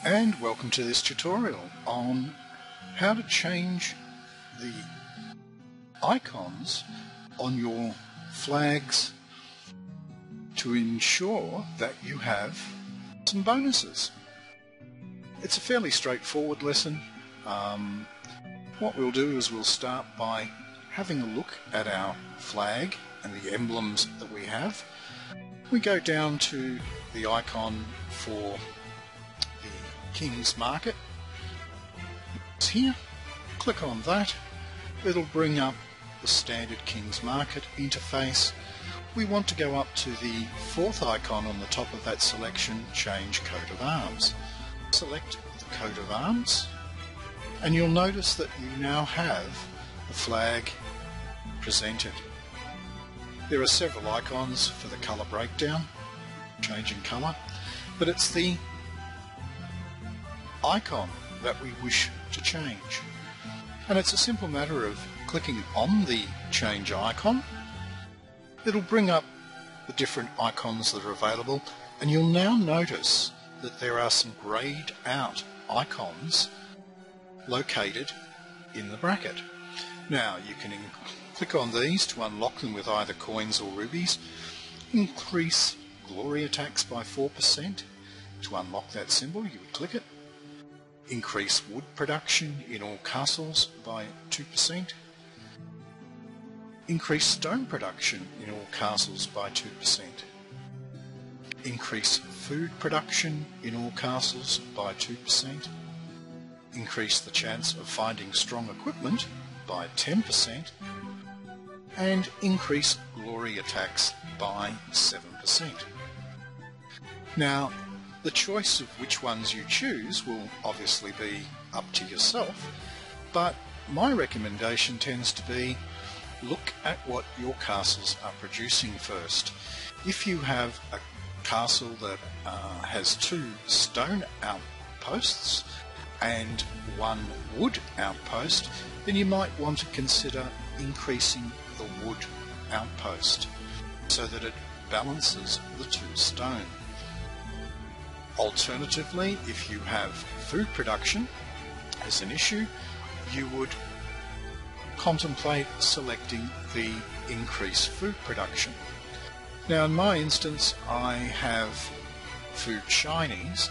And welcome to this tutorial on how to change the icons on your flags to ensure that you have some bonuses. It's a fairly straightforward lesson. What we'll do is we'll start by having a look at our flag and the emblems that we have. We go down to the icon for the King's Market. It's here. Click on that. It'll bring up the standard King's Market interface. We want to go up to the fourth icon on the top of that selection, change coat of arms. Select the coat of arms and you'll notice that you now have the flag presented. There are several icons for the colour breakdown, changing colour, but it's the icon that we wish to change. And it's a simple matter of clicking on the change icon. It'll bring up the different icons that are available, and you'll now notice that there are some greyed out icons located in the bracket. Now you can click on these to unlock them with either coins or rubies. Increase glory attacks by 4%. To unlock that symbol you would click it. Increase wood production in all castles by 2%. Increase stone production in all castles by 2%. Increase food production in all castles by 2%. Increase the chance of finding strong equipment by 10%. And increase glory attacks by 7%. Now, the choice of which ones you choose will obviously be up to yourself, but my recommendation tends to be look at what your castles are producing first. If you have a castle that has 2 stone outposts and 1 wood outpost, then you might want to consider increasing the wood outpost so that it balances the 2 stone. Alternatively, if you have food production as an issue, you would contemplate selecting the increase food production. Now in my instance I have food shinies.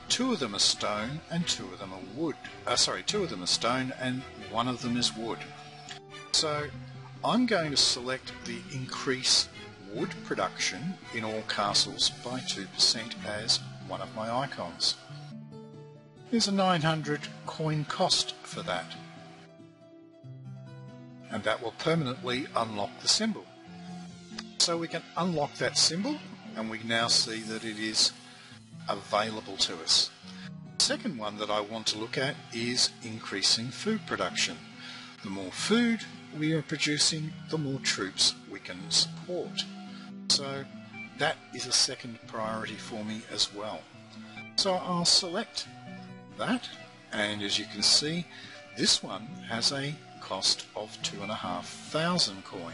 2 of them are stone and 2 of them are wood. 2 of them are stone and 1 of them is wood. So I'm going to select the increase wood production in all castles by 2% as one of my icons. There's a 900 coin cost for that, and that will permanently unlock the symbol. So we can unlock that symbol and we now see that it is available to us. The second one that I want to look at is increasing food production. The more food we are producing, the more troops we can support. So that is a second priority for me as well. So I'll select that, and as you can see, this one has a cost of 2,500 coin,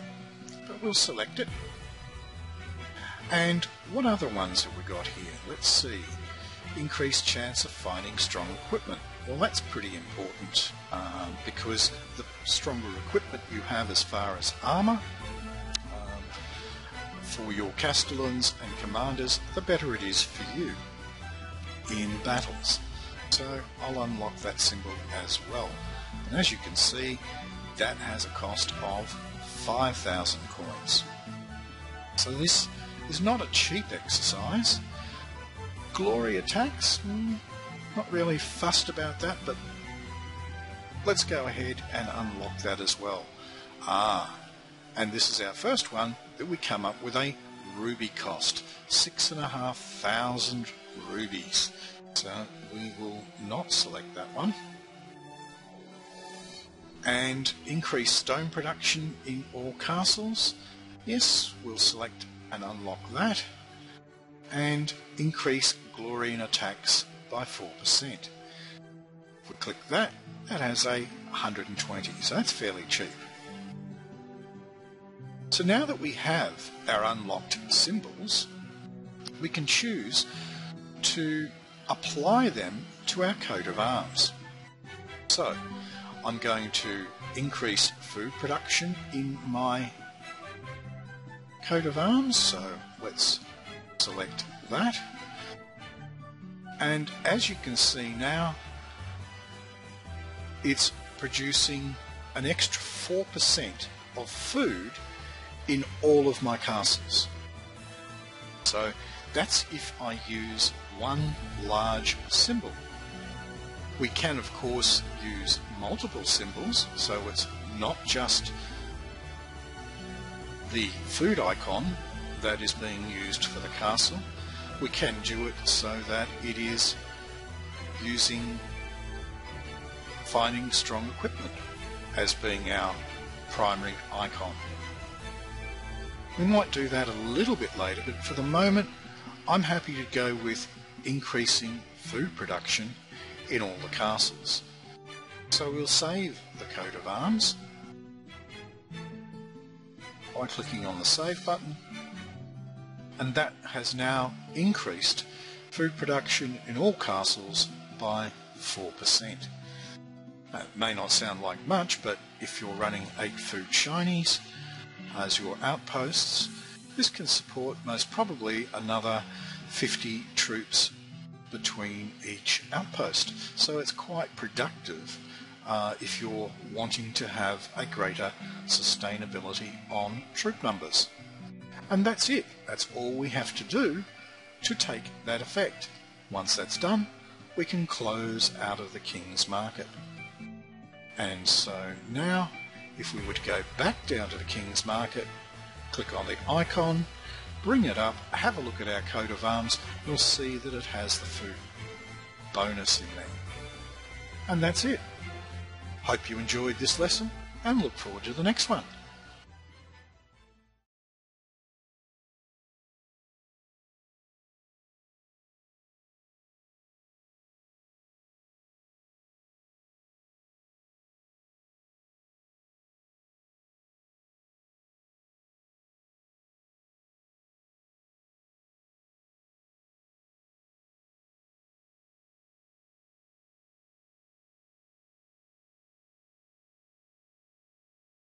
but we'll select it. And what other ones have we got here? Let's see. Increased chance of finding strong equipment. Well, that's pretty important because the stronger equipment you have as far as armour for your castellans and commanders, the better it is for you in battles. So I'll unlock that symbol as well. And as you can see, that has a cost of 5,000 coins. So this is not a cheap exercise. Glory attacks, not really fussed about that, but let's go ahead and unlock that as well. And this is our first one that we come up with a ruby cost, 6,500 rubies. So we will not select that one. And increase stone production in all castles. Yes, we'll select and unlock that. And increase glory and attacks by 4%. If we click that, that has a 120, so that's fairly cheap. So now that we have our unlocked symbols, we can choose to apply them to our coat of arms. So I'm going to increase food production in my coat of arms, so let's select that. And as you can see now, it's producing an extra 4% of food in all of my castles. So that's if I use one large symbol. We can of course use multiple symbols, so it's not just the food icon that is being used for the castle. We can do it so that it is using finding strong equipment as being our primary icon. We might do that a little bit later, but for the moment I'm happy to go with increasing food production in all the castles. So we'll save the coat of arms by clicking on the save button, and that has now increased food production in all castles by 4%. That may not sound like much, but if you're running 8 food shinies as your outposts, this can support most probably another 50 troops between each outpost. So it's quite productive if you're wanting to have a greater sustainability on troop numbers. And that's it. That's all we have to do to take that effect. Once that's done, we can close out of the King's Market. And so now, if we were to go back down to the King's Market, click on the icon, bring it up, have a look at our coat of arms, you'll see that it has the food bonus in there. And that's it. Hope you enjoyed this lesson and look forward to the next one.